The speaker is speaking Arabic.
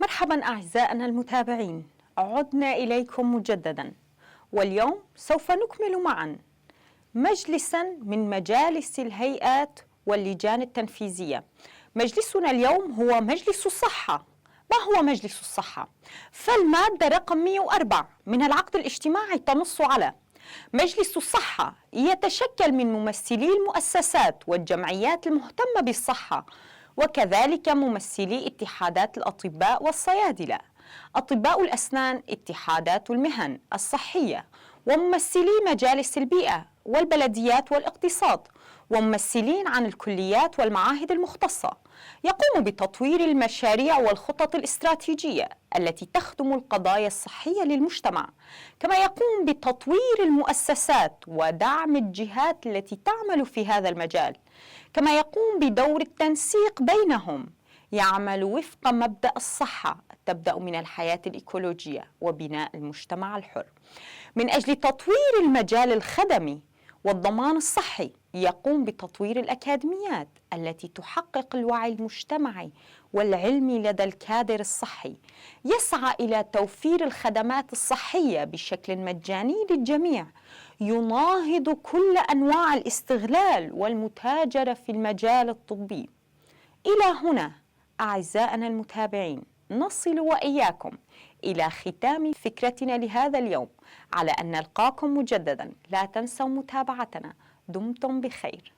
مرحبا أعزائنا المتابعين، عدنا إليكم مجددا، واليوم سوف نكمل معا مجلسا من مجالس الهيئات واللجان التنفيذية. مجلسنا اليوم هو مجلس الصحة. ما هو مجلس الصحة؟ فالمادة رقم 104 من العقد الاجتماعي تنص على مجلس الصحة يتشكل من ممثلي المؤسسات والجمعيات المهتمة بالصحة، وكذلك ممثلي اتحادات الأطباء والصيادلة، أطباء الأسنان، اتحادات المهن الصحية، وممثلي مجالس البيئة والبلديات والاقتصاد، وممثلين عن الكليات والمعاهد المختصة. يقوم بتطوير المشاريع والخطط الاستراتيجية التي تخدم القضايا الصحية للمجتمع، كما يقوم بتطوير المؤسسات ودعم الجهات التي تعمل في هذا المجال، كما يقوم بدور التنسيق بينهم. يعمل وفق مبدأ الصحة تبدأ من الحياة الإيكولوجية وبناء المجتمع الحر. من أجل تطوير المجال الخدمي والضمان الصحي يقوم بتطوير الأكاديميات التي تحقق الوعي المجتمعي والعلمي لدى الكادر الصحي. يسعى إلى توفير الخدمات الصحية بشكل مجاني للجميع، يناهض كل أنواع الاستغلال والمتاجرة في المجال الطبي. إلى هنا أعزائنا المتابعين نصل وإياكم إلى ختام فكرتنا لهذا اليوم، على أن نلقاكم مجددا. لا تنسوا متابعتنا. دمتم بخير.